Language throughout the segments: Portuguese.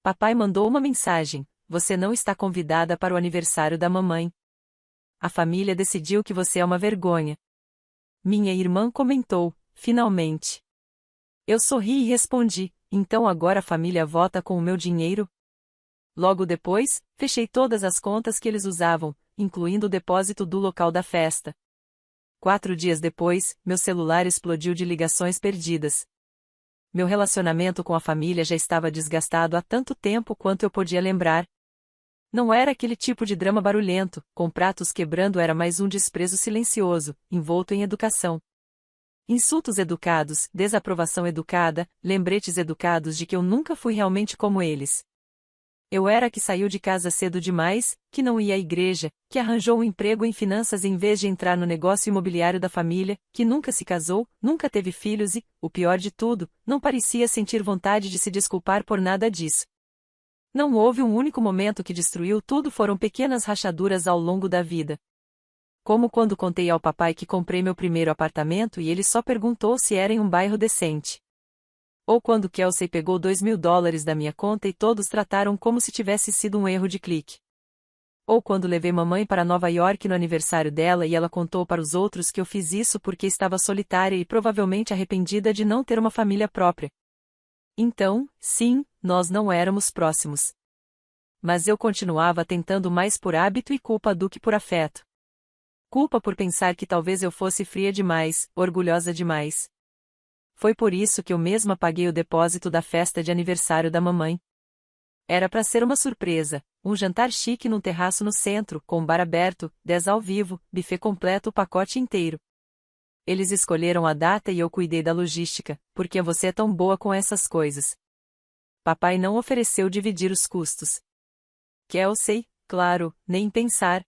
Papai mandou uma mensagem: você não está convidada para o aniversário da mamãe. A família decidiu que você é uma vergonha. Minha irmã comentou: finalmente. Eu sorri e respondi: então agora a família vota com o meu dinheiro? Logo depois, fechei todas as contas que eles usavam, incluindo o depósito do local da festa. 4 dias depois, meu celular explodiu de ligações perdidas. Meu relacionamento com a família já estava desgastado há tanto tempo quanto eu podia lembrar. Não era aquele tipo de drama barulhento, com pratos quebrando, era mais um desprezo silencioso, envolto em educação. Insultos educados, desaprovação educada, lembretes educados de que eu nunca fui realmente como eles. Eu era a que saiu de casa cedo demais, que não ia à igreja, que arranjou um emprego em finanças em vez de entrar no negócio imobiliário da família, que nunca se casou, nunca teve filhos e, o pior de tudo, não parecia sentir vontade de se desculpar por nada disso. Não houve um único momento que destruiu tudo, foram pequenas rachaduras ao longo da vida. Como quando contei ao papai que comprei meu primeiro apartamento e ele só perguntou se era em um bairro decente. Ou quando Kelsey pegou $2.000 da minha conta e todos trataram como se tivesse sido um erro de clique. Ou quando levei mamãe para Nova York no aniversário dela e ela contou para os outros que eu fiz isso porque estava solitária e provavelmente arrependida de não ter uma família própria. Então, sim, nós não éramos próximos. Mas eu continuava tentando mais por hábito e culpa do que por afeto. Culpa por pensar que talvez eu fosse fria demais, orgulhosa demais. Foi por isso que eu mesma paguei o depósito da festa de aniversário da mamãe. Era para ser uma surpresa, um jantar chique num terraço no centro, com bar aberto, 10 ao vivo, buffet completo, o pacote inteiro. Eles escolheram a data e eu cuidei da logística, porque você é tão boa com essas coisas. Papai não ofereceu dividir os custos. Kelsey, claro, nem pensar.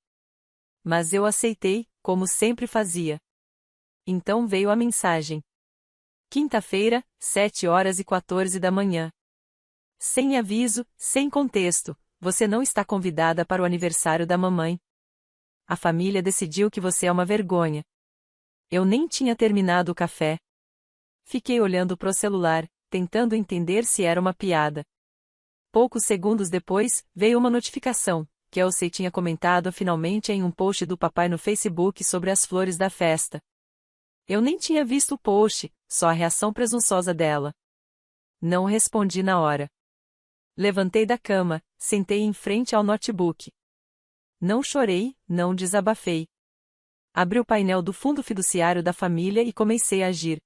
Mas eu aceitei, como sempre fazia. Então veio a mensagem. Quinta-feira, 7h14 da manhã. Sem aviso, sem contexto, você não está convidada para o aniversário da mamãe. A família decidiu que você é uma vergonha. Eu nem tinha terminado o café. Fiquei olhando pro celular, tentando entender se era uma piada. Poucos segundos depois, veio uma notificação. Kelsey tinha comentado finalmente em um post do papai no Facebook sobre as flores da festa. Eu nem tinha visto o post, só a reação presunçosa dela. Não respondi na hora. Levantei da cama, sentei em frente ao notebook. Não chorei, não desabafei. Abri o painel do fundo fiduciário da família e comecei a agir.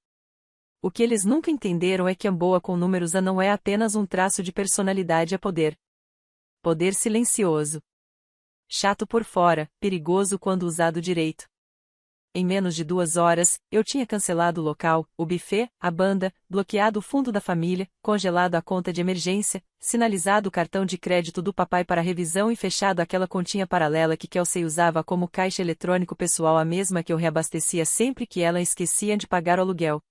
O que eles nunca entenderam é que a boa com números não é apenas um traço de personalidade, é poder. Poder silencioso. Chato por fora, perigoso quando usado direito. Em menos de 2 horas, eu tinha cancelado o local, o buffet, a banda, bloqueado o fundo da família, congelado a conta de emergência, sinalizado o cartão de crédito do papai para revisão e fechado aquela continha paralela que Kelsey usava como caixa eletrônico pessoal, a mesma que eu reabastecia sempre que ela esquecia de pagar o aluguel.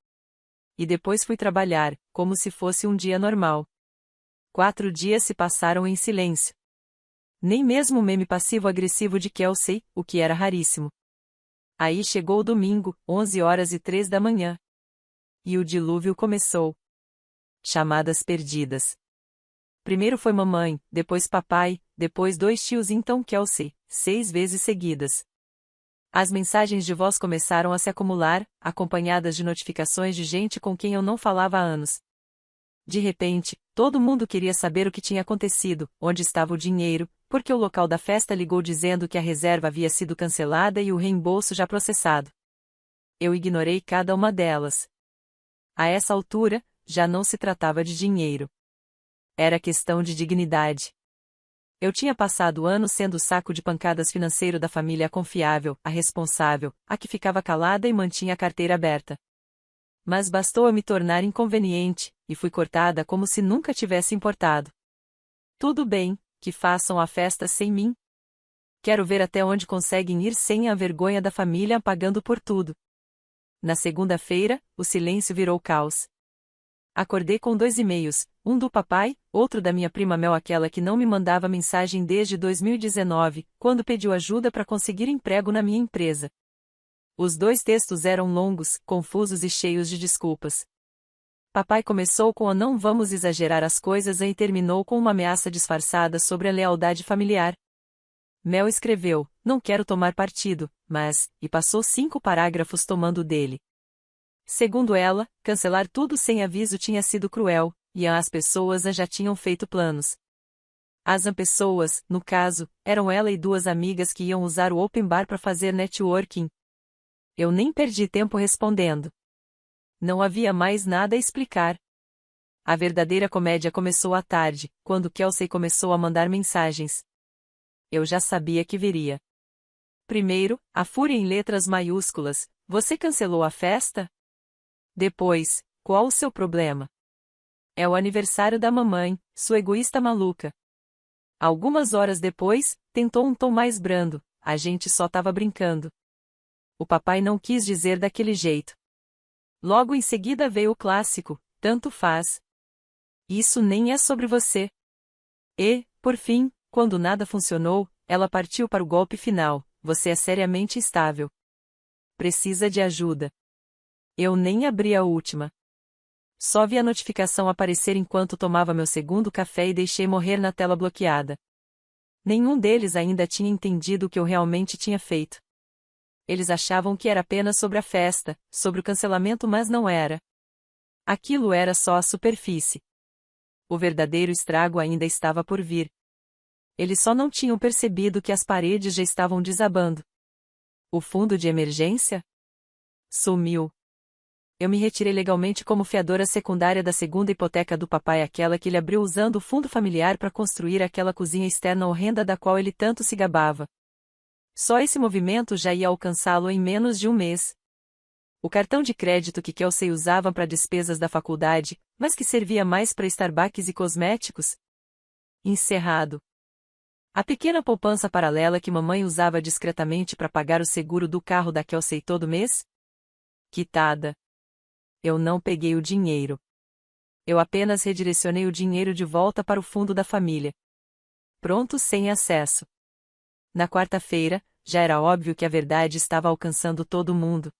E depois fui trabalhar, como se fosse um dia normal. 4 dias se passaram em silêncio. Nem mesmo o meme passivo-agressivo de Kelsey, o que era raríssimo. Aí chegou o domingo, 11h03 da manhã. E o dilúvio começou. Chamadas perdidas. Primeiro foi mamãe, depois papai, depois 2 tios, então Kelsey, 6 vezes seguidas. As mensagens de voz começaram a se acumular, acompanhadas de notificações de gente com quem eu não falava há anos. De repente, todo mundo queria saber o que tinha acontecido, onde estava o dinheiro, porque o local da festa ligou dizendo que a reserva havia sido cancelada e o reembolso já processado. Eu ignorei cada uma delas. A essa altura, já não se tratava de dinheiro. Era questão de dignidade. Eu tinha passado anos sendo o saco de pancadas financeiro da família, a confiável, a responsável, a que ficava calada e mantinha a carteira aberta. Mas bastou eu me tornar inconveniente, e fui cortada como se nunca tivesse importado. Tudo bem, que façam a festa sem mim. Quero ver até onde conseguem ir sem a vergonha da família pagando por tudo. Na segunda-feira, o silêncio virou caos. Acordei com 2 e-mails, um do papai, outro da minha prima Mel, aquela que não me mandava mensagem desde 2019, quando pediu ajuda para conseguir emprego na minha empresa. Os 2 textos eram longos, confusos e cheios de desculpas. Papai começou com o não vamos exagerar as coisas e terminou com uma ameaça disfarçada sobre a lealdade familiar. Mel escreveu, não quero tomar partido, mas, e passou 5 parágrafos tomando dele. Segundo ela, cancelar tudo sem aviso tinha sido cruel, e as pessoas já tinham feito planos. As pessoas, no caso, eram ela e 2 amigas que iam usar o open bar para fazer networking. Eu nem perdi tempo respondendo. Não havia mais nada a explicar. A verdadeira comédia começou à tarde, quando Kelsey começou a mandar mensagens. Eu já sabia que viria. Primeiro, a fúria em letras maiúsculas, você cancelou a festa? Depois, qual o seu problema? É o aniversário da mamãe, sua egoísta maluca. Algumas horas depois, tentou um tom mais brando, a gente só tava brincando. O papai não quis dizer daquele jeito. Logo em seguida veio o clássico, tanto faz. Isso nem é sobre você. E, por fim, quando nada funcionou, ela partiu para o golpe final, você é seriamente instável. Precisa de ajuda. Eu nem abri a última. Só vi a notificação aparecer enquanto tomava meu segundo café e deixei morrer na tela bloqueada. Nenhum deles ainda tinha entendido o que eu realmente tinha feito. Eles achavam que era apenas sobre a festa, sobre o cancelamento, mas não era. Aquilo era só a superfície. O verdadeiro estrago ainda estava por vir. Eles só não tinham percebido que as paredes já estavam desabando. O fundo de emergência? Sumiu. Eu me retirei legalmente como fiadora secundária da segunda hipoteca do papai, aquela que ele abriu usando o fundo familiar para construir aquela cozinha externa horrenda da qual ele tanto se gabava. Só esse movimento já ia alcançá-lo em menos de um mês. O cartão de crédito que Kelsey usava para despesas da faculdade, mas que servia mais para Starbucks e cosméticos? Encerrado. A pequena poupança paralela que mamãe usava discretamente para pagar o seguro do carro da Kelsey todo mês? Quitada. Eu não peguei o dinheiro. Eu apenas redirecionei o dinheiro de volta para o fundo da família. Pronto, sem acesso. Na quarta-feira, já era óbvio que a verdade estava alcançando todo mundo.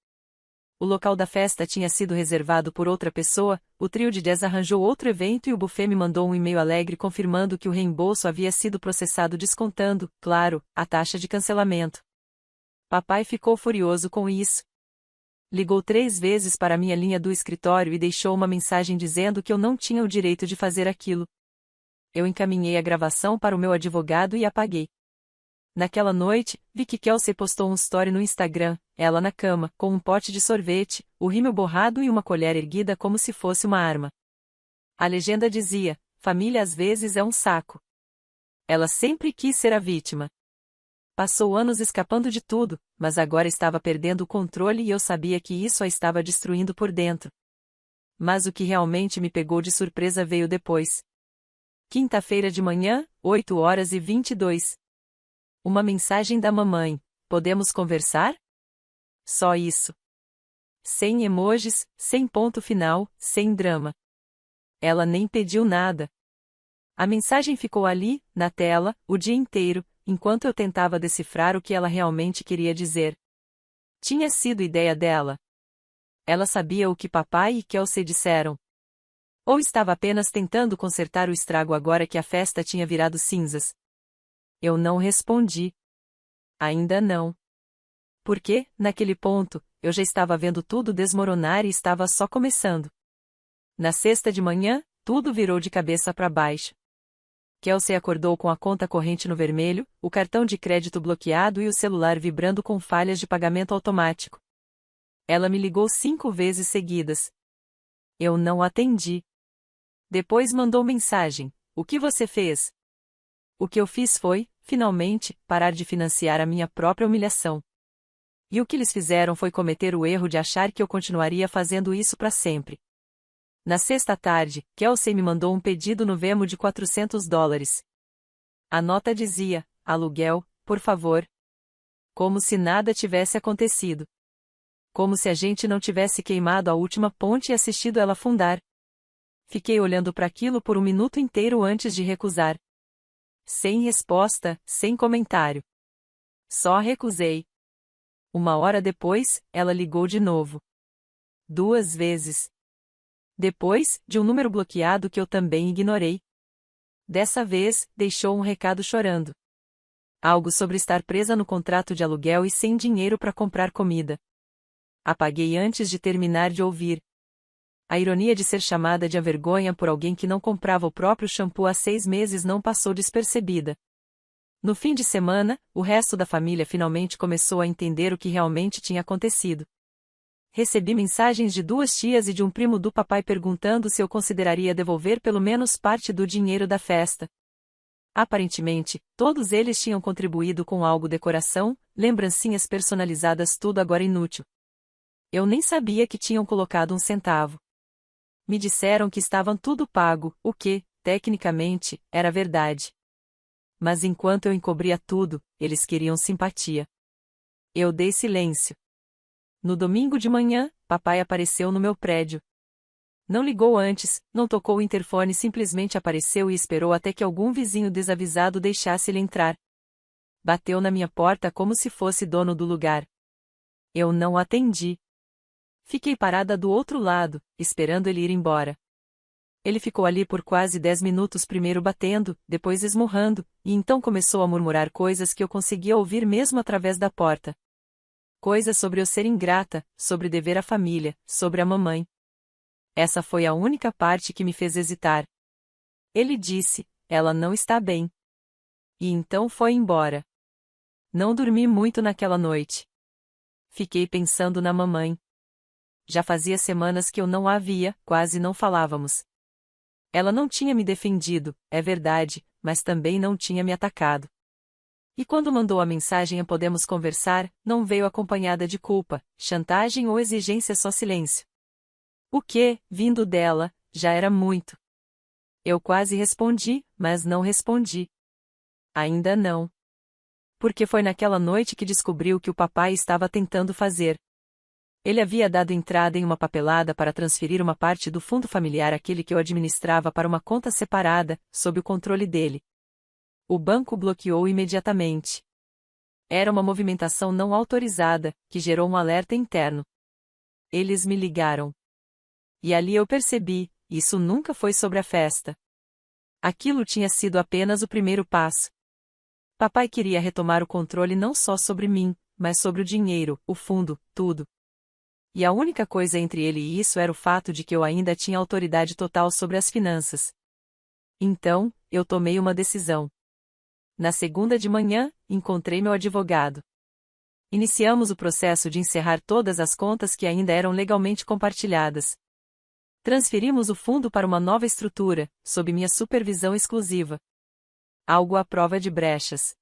O local da festa tinha sido reservado por outra pessoa, o trio de jazz arranjou outro evento e o buffet me mandou um e-mail alegre confirmando que o reembolso havia sido processado descontando, claro, a taxa de cancelamento. Papai ficou furioso com isso. Ligou 3 vezes para minha linha do escritório e deixou uma mensagem dizendo que eu não tinha o direito de fazer aquilo. Eu encaminhei a gravação para o meu advogado e apaguei. Naquela noite, vi que Kelsey postou um story no Instagram, ela na cama, com um pote de sorvete, o rímel borrado e uma colher erguida como se fosse uma arma. A legenda dizia, família às vezes é um saco. Ela sempre quis ser a vítima. Passou anos escapando de tudo, mas agora estava perdendo o controle e eu sabia que isso a estava destruindo por dentro. Mas o que realmente me pegou de surpresa veio depois. Quinta-feira de manhã, 8h22. Uma mensagem da mamãe, podemos conversar? Só isso. Sem emojis, sem ponto final, sem drama. Ela nem pediu nada. A mensagem ficou ali, na tela, o dia inteiro, enquanto eu tentava decifrar o que ela realmente queria dizer. Tinha sido ideia dela. Ela sabia o que papai e Kelsey disseram. Ou estava apenas tentando consertar o estrago agora que a festa tinha virado cinzas. Eu não respondi. Ainda não. Porque, naquele ponto, eu já estava vendo tudo desmoronar e estava só começando. Na sexta de manhã, tudo virou de cabeça para baixo. Kelsey acordou com a conta corrente no vermelho, o cartão de crédito bloqueado e o celular vibrando com falhas de pagamento automático. Ela me ligou 5 vezes seguidas. Eu não atendi. Depois mandou mensagem: o que você fez? O que eu fiz foi, finalmente, parar de financiar a minha própria humilhação. E o que eles fizeram foi cometer o erro de achar que eu continuaria fazendo isso para sempre. Na sexta tarde, Kelsey me mandou um pedido no Venmo de $400. A nota dizia, aluguel, por favor. Como se nada tivesse acontecido. Como se a gente não tivesse queimado a última ponte e assistido ela afundar. Fiquei olhando para aquilo por um minuto inteiro antes de recusar. Sem resposta, sem comentário. Só recusei. 1 hora depois, ela ligou de novo. 2 vezes. Depois, de um número bloqueado que eu também ignorei. Dessa vez, deixou um recado chorando. Algo sobre estar presa no contrato de aluguel e sem dinheiro para comprar comida. Apaguei antes de terminar de ouvir. A ironia de ser chamada de a vergonha por alguém que não comprava o próprio shampoo há 6 meses não passou despercebida. No fim de semana, o resto da família finalmente começou a entender o que realmente tinha acontecido. Recebi mensagens de 2 tias e de um primo do papai perguntando se eu consideraria devolver pelo menos parte do dinheiro da festa. Aparentemente, todos eles tinham contribuído com algo decoração, lembrancinhas personalizadas, tudo agora inútil. Eu nem sabia que tinham colocado um centavo. Me disseram que estavam tudo pago, o que, tecnicamente, era verdade. Mas enquanto eu encobria tudo, eles queriam simpatia. Eu dei silêncio. No domingo de manhã, papai apareceu no meu prédio. Não ligou antes, não tocou o interfone, simplesmente apareceu e esperou até que algum vizinho desavisado deixasse ele entrar. Bateu na minha porta como se fosse dono do lugar. Eu não atendi. Fiquei parada do outro lado, esperando ele ir embora. Ele ficou ali por quase 10 minutos, primeiro batendo, depois esmurrando, e então começou a murmurar coisas que eu conseguia ouvir mesmo através da porta. Coisas sobre eu ser ingrata, sobre dever à família, sobre a mamãe. Essa foi a única parte que me fez hesitar. Ele disse, ela não está bem. E então foi embora. Não dormi muito naquela noite. Fiquei pensando na mamãe. Já fazia semanas que eu não a via, quase não falávamos. Ela não tinha me defendido, é verdade, mas também não tinha me atacado. E quando mandou a mensagem a "podemos conversar", não veio acompanhada de culpa, chantagem ou exigência, só silêncio. O que, vindo dela, já era muito. Eu quase respondi, mas não respondi. Ainda não. Porque foi naquela noite que descobriu o que o papai estava tentando fazer. Ele havia dado entrada em uma papelada para transferir uma parte do fundo familiar, aquele que eu administrava, para uma conta separada, sob o controle dele. O banco bloqueou imediatamente. Era uma movimentação não autorizada, que gerou um alerta interno. Eles me ligaram. E ali eu percebi, isso nunca foi sobre a festa. Aquilo tinha sido apenas o primeiro passo. Papai queria retomar o controle não só sobre mim, mas sobre o dinheiro, o fundo, tudo. E a única coisa entre ele e isso era o fato de que eu ainda tinha autoridade total sobre as finanças. Então, eu tomei uma decisão. Na segunda de manhã, encontrei meu advogado. Iniciamos o processo de encerrar todas as contas que ainda eram legalmente compartilhadas. Transferimos o fundo para uma nova estrutura, sob minha supervisão exclusiva. Algo à prova de brechas.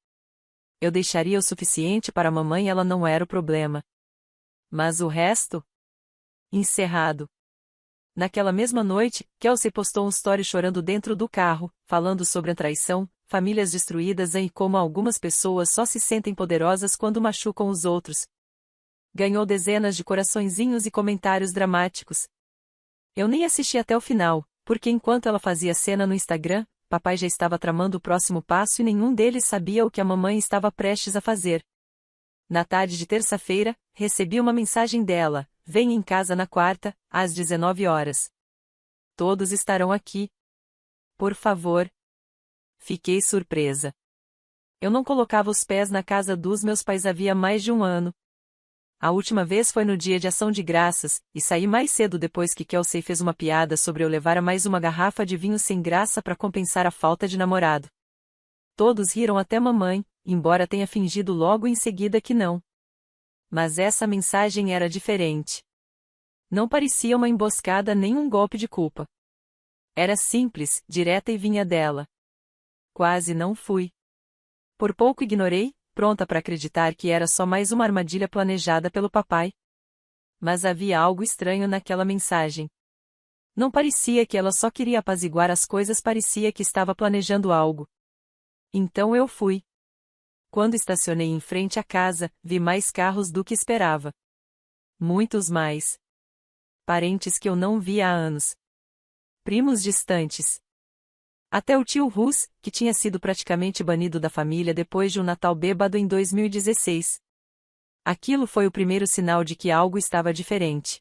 Eu deixaria o suficiente para a mamãe, ela não era o problema. Mas o resto? Encerrado. Naquela mesma noite, Kelsey postou um story chorando dentro do carro, falando sobre a traição, famílias destruídas e como algumas pessoas só se sentem poderosas quando machucam os outros. Ganhou dezenas de coraçõezinhos e comentários dramáticos. Eu nem assisti até o final, porque enquanto ela fazia cena no Instagram, papai já estava tramando o próximo passo e nenhum deles sabia o que a mamãe estava prestes a fazer. Na tarde de terça-feira, recebi uma mensagem dela: "Venha em casa na quarta, às 19 horas. Todos estarão aqui. Por favor." Fiquei surpresa. Eu não colocava os pés na casa dos meus pais havia mais de um ano. A última vez foi no dia de Ação de Graças, e saí mais cedo depois que Kelsey fez uma piada sobre eu levar a mais uma garrafa de vinho sem graça para compensar a falta de namorado. Todos riram, até mamãe, embora tenha fingido logo em seguida que não. Mas essa mensagem era diferente. Não parecia uma emboscada nem um golpe de culpa. Era simples, direta e vinha dela. Quase não fui. Por pouco ignorei, pronta para acreditar que era só mais uma armadilha planejada pelo papai. Mas havia algo estranho naquela mensagem. Não parecia que ela só queria apaziguar as coisas, parecia que estava planejando algo. Então eu fui. Quando estacionei em frente à casa, vi mais carros do que esperava. Muitos mais. Parentes que eu não via há anos. Primos distantes. Até o tio Russ, que tinha sido praticamente banido da família depois de um Natal bêbado em 2016. Aquilo foi o primeiro sinal de que algo estava diferente.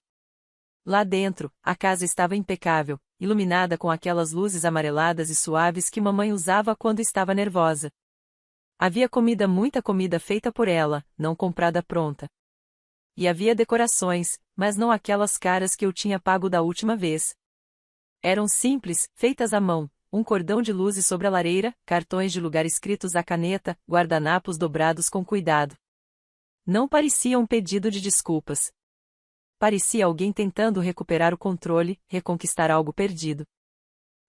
Lá dentro, a casa estava impecável, iluminada com aquelas luzes amareladas e suaves que mamãe usava quando estava nervosa. Havia comida, muita comida feita por ela, não comprada pronta. E havia decorações, mas não aquelas caras que eu tinha pago da última vez. Eram simples, feitas à mão, um cordão de luzes sobre a lareira, cartões de lugar escritos à caneta, guardanapos dobrados com cuidado. Não parecia um pedido de desculpas. Parecia alguém tentando recuperar o controle, reconquistar algo perdido.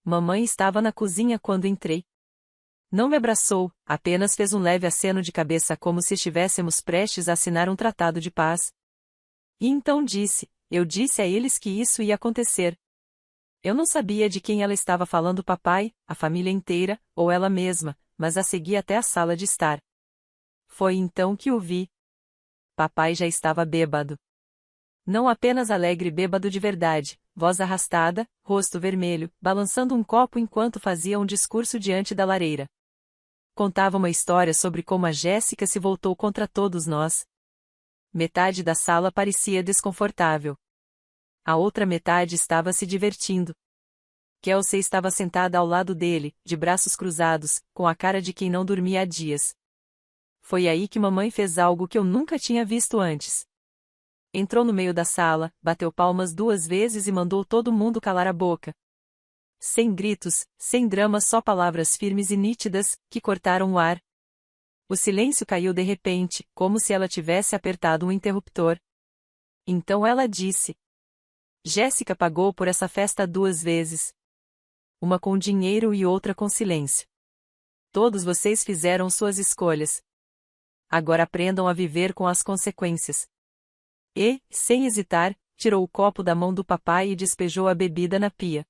Mamãe estava na cozinha quando entrei. Não me abraçou, apenas fez um leve aceno de cabeça como se estivéssemos prestes a assinar um tratado de paz. E então eu disse a eles que isso ia acontecer. Eu não sabia de quem ela estava falando, papai, a família inteira, ou ela mesma, mas a segui até a sala de estar. Foi então que o vi. Papai já estava bêbado. Não apenas alegre, bêbado de verdade, voz arrastada, rosto vermelho, balançando um copo enquanto fazia um discurso diante da lareira. Contava uma história sobre como a Jéssica se voltou contra todos nós. Metade da sala parecia desconfortável. A outra metade estava se divertindo. Kelsey estava sentada ao lado dele, de braços cruzados, com a cara de quem não dormia há dias. Foi aí que mamãe fez algo que eu nunca tinha visto antes. Entrou no meio da sala, bateu palmas 2 vezes e mandou todo mundo calar a boca. Sem gritos, sem drama, só palavras firmes e nítidas, que cortaram o ar. O silêncio caiu de repente, como se ela tivesse apertado um interruptor. Então ela disse: Jéssica pagou por essa festa 2 vezes. Uma com dinheiro e outra com silêncio. Todos vocês fizeram suas escolhas. Agora aprendam a viver com as consequências. E, sem hesitar, tirou o copo da mão do papai e despejou a bebida na pia.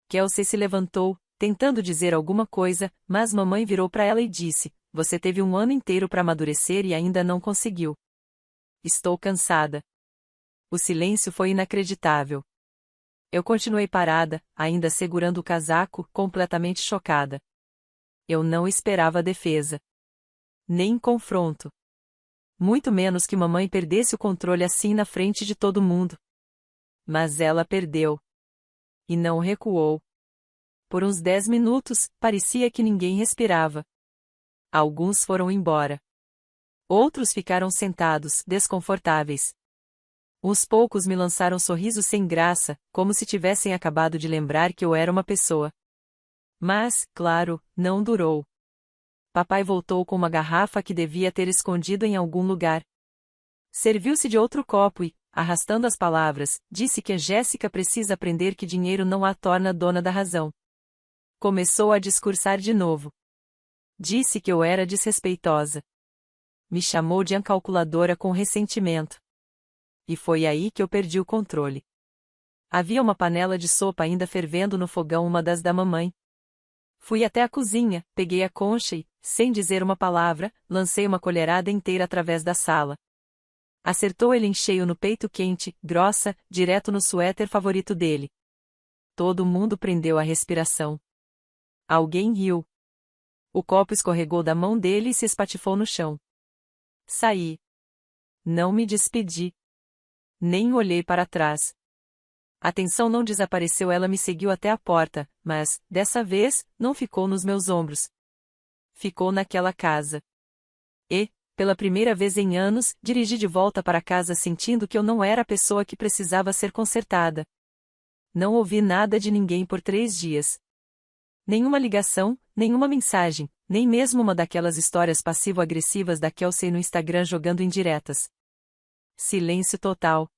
Kelsey se levantou, tentando dizer alguma coisa, mas mamãe virou para ela e disse: Você teve um ano inteiro para amadurecer e ainda não conseguiu. Estou cansada. O silêncio foi inacreditável. Eu continuei parada, ainda segurando o casaco, completamente chocada. Eu não esperava defesa. Nem confronto. Muito menos que mamãe perdesse o controle assim na frente de todo mundo. Mas ela perdeu. E não recuou. Por uns 10 minutos, parecia que ninguém respirava. Alguns foram embora. Outros ficaram sentados, desconfortáveis. Uns poucos me lançaram sorrisos sem graça, como se tivessem acabado de lembrar que eu era uma pessoa. Mas, claro, não durou. Papai voltou com uma garrafa que devia ter escondido em algum lugar. Serviu-se de outro copo e, arrastando as palavras, disse que a Jéssica precisa aprender que dinheiro não a torna dona da razão. Começou a discursar de novo. Disse que eu era desrespeitosa. Me chamou de incalculadora com ressentimento. E foi aí que eu perdi o controle. Havia uma panela de sopa ainda fervendo no fogão, uma das da mamãe. Fui até a cozinha, peguei a concha e, sem dizer uma palavra, lancei uma colherada inteira através da sala. Acertou ele em cheio no peito quente, grossa, direto no suéter favorito dele. Todo mundo prendeu a respiração. Alguém riu. O copo escorregou da mão dele e se espatifou no chão. Saí. Não me despedi. Nem olhei para trás. A tensão não desapareceu, ela me seguiu até a porta, mas, dessa vez, não ficou nos meus ombros. Ficou naquela casa. E, pela primeira vez em anos, dirigi de volta para casa sentindo que eu não era a pessoa que precisava ser consertada. Não ouvi nada de ninguém por 3 dias. Nenhuma ligação, nenhuma mensagem, nem mesmo uma daquelas histórias passivo-agressivas da Kelsey no Instagram jogando indiretas. Silêncio total.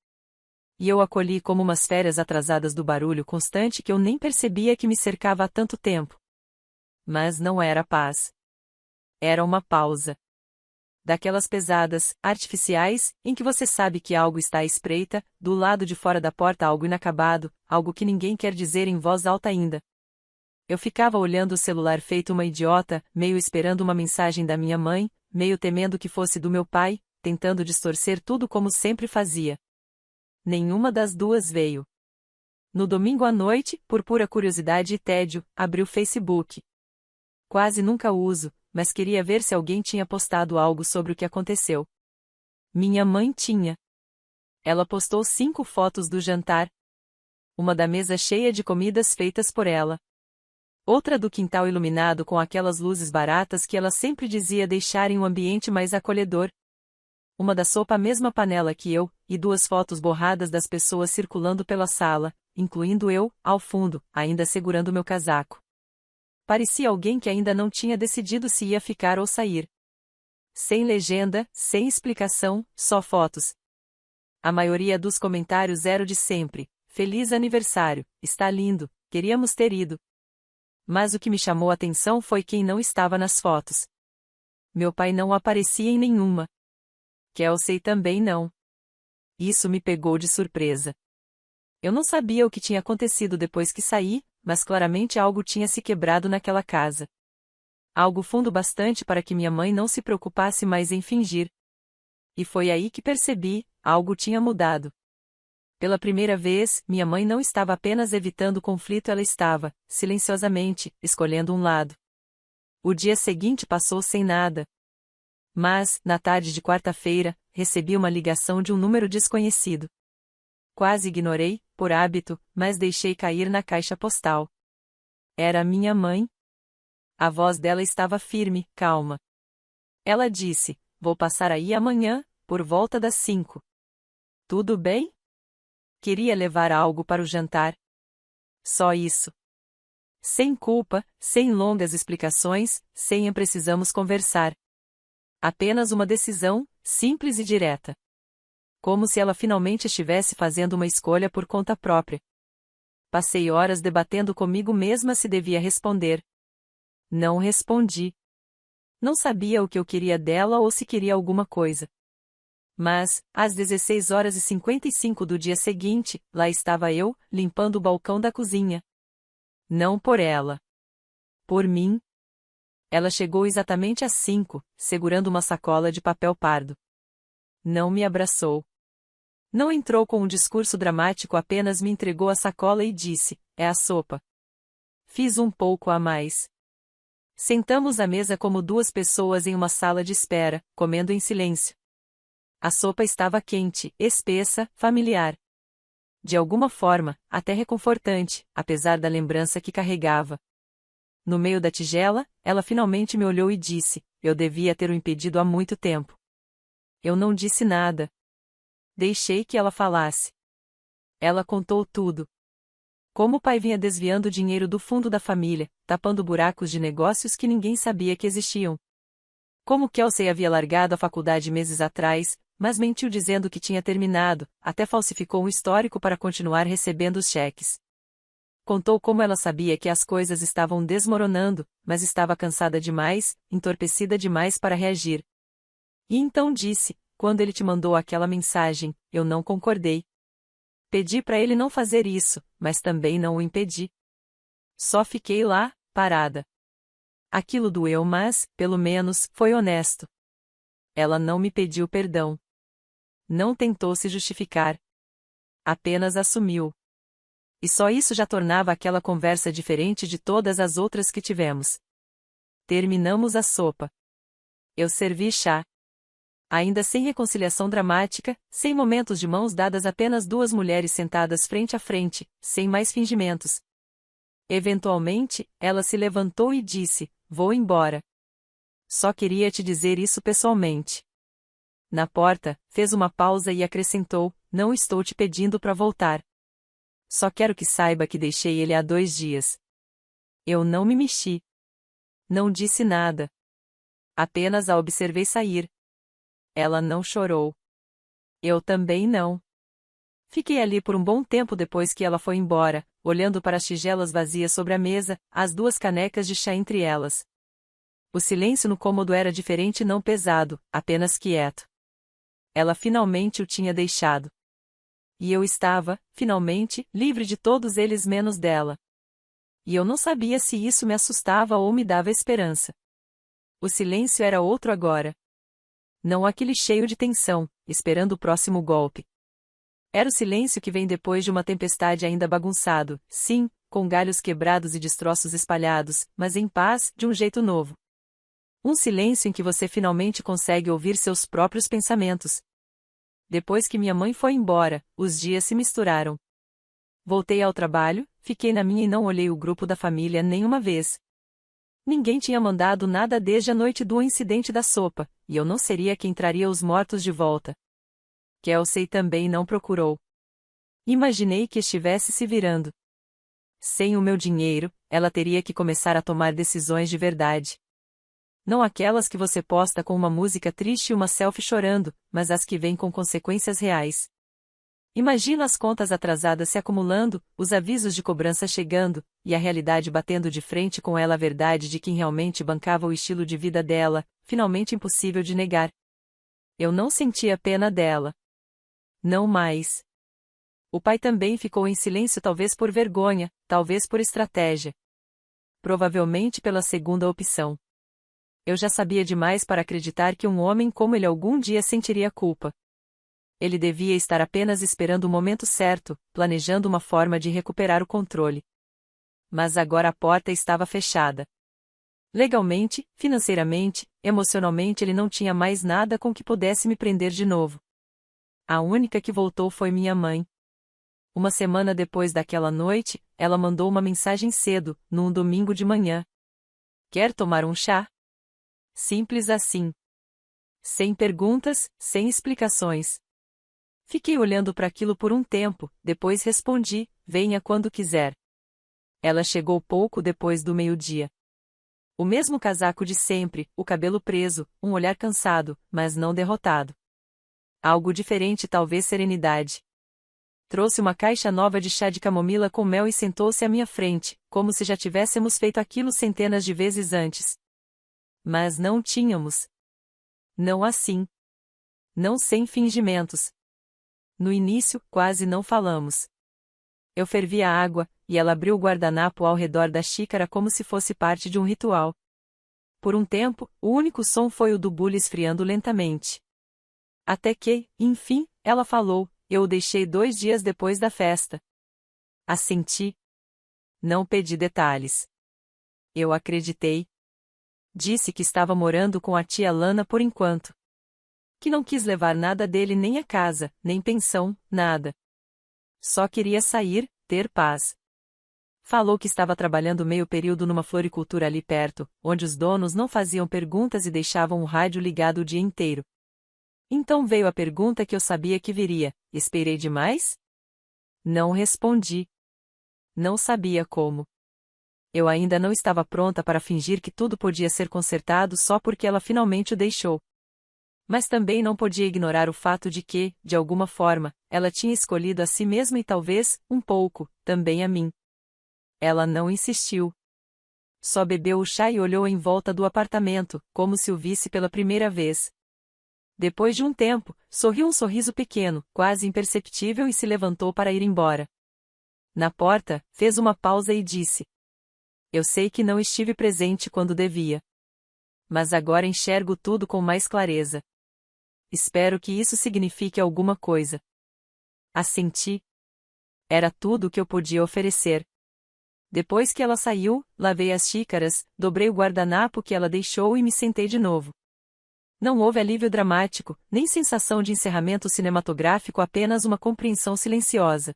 E eu acolhi como umas férias atrasadas do barulho constante que eu nem percebia que me cercava há tanto tempo. Mas não era paz. Era uma pausa. Daquelas pesadas, artificiais, em que você sabe que algo está à espreita, do lado de fora da porta algo inacabado, algo que ninguém quer dizer em voz alta ainda. Eu ficava olhando o celular feito uma idiota, meio esperando uma mensagem da minha mãe, meio temendo que fosse do meu pai, tentando distorcer tudo como sempre fazia. Nenhuma das duas veio. No domingo à noite, por pura curiosidade e tédio, abri o Facebook. Quase nunca uso, mas queria ver se alguém tinha postado algo sobre o que aconteceu. Minha mãe tinha. Ela postou 5 fotos do jantar. Uma da mesa cheia de comidas feitas por ela. Outra do quintal iluminado com aquelas luzes baratas que ela sempre dizia deixarem o ambiente mais acolhedor. Uma da sopa, a mesma panela que eu, e 2 fotos borradas das pessoas circulando pela sala, incluindo eu, ao fundo, ainda segurando meu casaco. Parecia alguém que ainda não tinha decidido se ia ficar ou sair. Sem legenda, sem explicação, só fotos. A maioria dos comentários era o de sempre: "Feliz aniversário, está lindo, queríamos ter ido." Mas o que me chamou a atenção foi quem não estava nas fotos. Meu pai não aparecia em nenhuma. Kelsey também não. Isso me pegou de surpresa. Eu não sabia o que tinha acontecido depois que saí, mas claramente algo tinha se quebrado naquela casa. Algo fundo bastante para que minha mãe não se preocupasse mais em fingir. E foi aí que percebi: algo tinha mudado. Pela primeira vez, minha mãe não estava apenas evitando o conflito, ela estava, silenciosamente, escolhendo um lado. O dia seguinte passou sem nada. Mas, na tarde de quarta-feira, recebi uma ligação de um número desconhecido. Quase ignorei, por hábito, mas deixei cair na caixa postal. Era minha mãe. A voz dela estava firme, calma. Ela disse: "Vou passar aí amanhã, por volta das 5. Tudo bem?" Queria levar algo para o jantar. Só isso. Sem culpa, sem longas explicações, sem precisamos conversar. Apenas uma decisão, simples e direta. Como se ela finalmente estivesse fazendo uma escolha por conta própria. Passei horas debatendo comigo mesma se devia responder. Não respondi. Não sabia o que eu queria dela ou se queria alguma coisa. Mas, às 16h55 do dia seguinte, lá estava eu, limpando o balcão da cozinha. Não por ela. Por mim. Ela chegou exatamente às 5, segurando uma sacola de papel pardo. Não me abraçou. Não entrou com um discurso dramático, apenas me entregou a sacola e disse: "É a sopa." Fiz um pouco a mais. Sentamos à mesa como 2 pessoas em uma sala de espera, comendo em silêncio. A sopa estava quente, espessa, familiar. De alguma forma, até reconfortante, apesar da lembrança que carregava. No meio da tigela, ela finalmente me olhou e disse: "Eu devia ter o impedido há muito tempo." Eu não disse nada. Deixei que ela falasse. Ela contou tudo. Como o pai vinha desviando dinheiro do fundo da família, tapando buracos de negócios que ninguém sabia que existiam. Como Kelsey havia largado a faculdade meses atrás, mas mentiu dizendo que tinha terminado, até falsificou um histórico para continuar recebendo os cheques. Contou como ela sabia que as coisas estavam desmoronando, mas estava cansada demais, entorpecida demais para reagir. E então disse: "Quando ele te mandou aquela mensagem, eu não concordei. Pedi para ele não fazer isso, mas também não o impedi. Só fiquei lá, parada." Aquilo doeu, mas, pelo menos, foi honesto. Ela não me pediu perdão. Não tentou se justificar. Apenas assumiu. E só isso já tornava aquela conversa diferente de todas as outras que tivemos. Terminamos a sopa. Eu servi chá. Ainda sem reconciliação dramática, sem momentos de mãos dadas, apenas 2 mulheres sentadas frente a frente, sem mais fingimentos. Eventualmente, ela se levantou e disse: "Vou embora. Só queria te dizer isso pessoalmente." Na porta, fez uma pausa e acrescentou: "Não estou te pedindo para voltar. Só quero que saiba que deixei ele há 2 dias." Eu não me mexi. Não disse nada. Apenas a observei sair. Ela não chorou. Eu também não. Fiquei ali por um bom tempo depois que ela foi embora, olhando para as tigelas vazias sobre a mesa, as 2 canecas de chá entre elas. O silêncio no cômodo era diferente, não pesado, apenas quieto. Ela finalmente o tinha deixado. E eu estava, finalmente, livre de todos eles menos dela. E eu não sabia se isso me assustava ou me dava esperança. O silêncio era outro agora. Não aquele cheio de tensão, esperando o próximo golpe. Era o silêncio que vem depois de uma tempestade ainda bagunçado, sim, com galhos quebrados e destroços espalhados, mas em paz, de um jeito novo. Um silêncio em que você finalmente consegue ouvir seus próprios pensamentos. Depois que minha mãe foi embora, os dias se misturaram. Voltei ao trabalho, fiquei na minha e não olhei o grupo da família nenhuma vez. Ninguém tinha mandado nada desde a noite do incidente da sopa, e eu não seria quem traria os mortos de volta. Kelsey também não procurou. Imaginei que estivesse se virando. Sem o meu dinheiro, ela teria que começar a tomar decisões de verdade. Não aquelas que você posta com uma música triste e uma selfie chorando, mas as que vêm com consequências reais. Imagino as contas atrasadas se acumulando, os avisos de cobrança chegando, e a realidade batendo de frente com ela, a verdade de quem realmente bancava o estilo de vida dela, finalmente impossível de negar. Eu não sentia pena dela. Não mais. O pai também ficou em silêncio, talvez por vergonha, talvez por estratégia. Provavelmente pela segunda opção. Eu já sabia demais para acreditar que um homem como ele algum dia sentiria culpa. Ele devia estar apenas esperando o momento certo, planejando uma forma de recuperar o controle. Mas agora a porta estava fechada. Legalmente, financeiramente, emocionalmente ele não tinha mais nada com que pudesse me prender de novo. A única que voltou foi minha mãe. Uma semana depois daquela noite, ela mandou uma mensagem cedo, num domingo de manhã. Quer tomar um chá? Simples assim. Sem perguntas, sem explicações. Fiquei olhando para aquilo por um tempo, depois respondi, venha quando quiser. Ela chegou pouco depois do meio-dia. O mesmo casaco de sempre, o cabelo preso, um olhar cansado, mas não derrotado. Algo diferente, talvez serenidade. Trouxe uma caixa nova de chá de camomila com mel e sentou-se à minha frente, como se já tivéssemos feito aquilo centenas de vezes antes. Mas não tínhamos. Não assim. Não sem fingimentos. No início, quase não falamos. Eu fervi a água, e ela abriu o guardanapo ao redor da xícara como se fosse parte de um ritual. Por um tempo, o único som foi o do bule esfriando lentamente. Até que, enfim, ela falou, eu o deixei 2 dias depois da festa. Assenti. Não pedi detalhes. Eu acreditei. Disse que estava morando com a tia Lana por enquanto. Que não quis levar nada dele, nem a casa, nem pensão, nada. Só queria sair, ter paz. Falou que estava trabalhando meio período numa floricultura ali perto, onde os donos não faziam perguntas e deixavam o rádio ligado o dia inteiro. Então veio a pergunta que eu sabia que viria: esperei demais? Não respondi. Não sabia como. Eu ainda não estava pronta para fingir que tudo podia ser consertado só porque ela finalmente o deixou. Mas também não podia ignorar o fato de que, de alguma forma, ela tinha escolhido a si mesma e talvez, um pouco, também a mim. Ela não insistiu. Só bebeu o chá e olhou em volta do apartamento, como se o visse pela primeira vez. Depois de um tempo, sorriu um sorriso pequeno, quase imperceptível e se levantou para ir embora. Na porta, fez uma pausa e disse: eu sei que não estive presente quando devia. Mas agora enxergo tudo com mais clareza. Espero que isso signifique alguma coisa. Assenti. Era tudo o que eu podia oferecer. Depois que ela saiu, lavei as xícaras, dobrei o guardanapo que ela deixou e me sentei de novo. Não houve alívio dramático, nem sensação de encerramento cinematográfico, apenas uma compreensão silenciosa.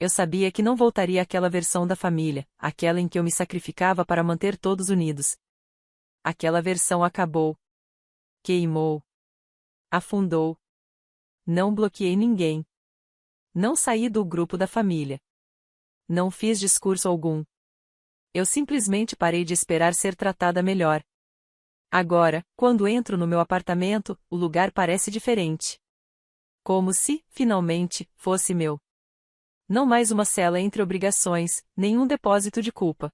Eu sabia que não voltaria àquela versão da família, aquela em que eu me sacrificava para manter todos unidos. Aquela versão acabou. Queimou. Afundou. Não bloqueei ninguém. Não saí do grupo da família. Não fiz discurso algum. Eu simplesmente parei de esperar ser tratada melhor. Agora, quando entro no meu apartamento, o lugar parece diferente. Como se, finalmente, fosse meu. Não mais uma cela entre obrigações, nenhum depósito de culpa.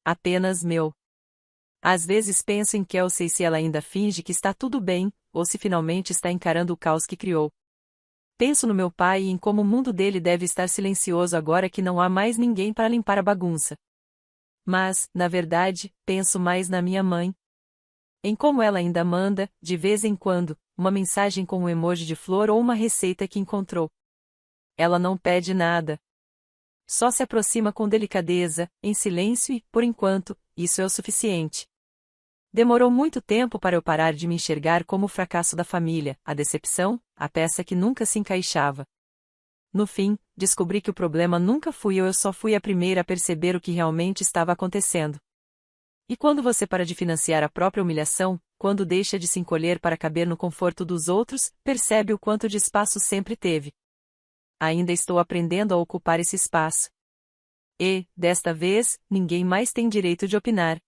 Apenas meu. Às vezes penso em Kelsey, se ela ainda finge que está tudo bem, ou se finalmente está encarando o caos que criou. Penso no meu pai e em como o mundo dele deve estar silencioso agora que não há mais ninguém para limpar a bagunça. Mas, na verdade, penso mais na minha mãe. Em como ela ainda manda, de vez em quando, uma mensagem com um emoji de flor ou uma receita que encontrou. Ela não pede nada. Só se aproxima com delicadeza, em silêncio e, por enquanto, isso é o suficiente. Demorou muito tempo para eu parar de me enxergar como o fracasso da família, a decepção, a peça que nunca se encaixava. No fim, descobri que o problema nunca fui eu só fui a primeira a perceber o que realmente estava acontecendo. E quando você para de financiar a própria humilhação, quando deixa de se encolher para caber no conforto dos outros, percebe o quanto de espaço sempre teve. Ainda estou aprendendo a ocupar esse espaço. E, desta vez, ninguém mais tem direito de opinar.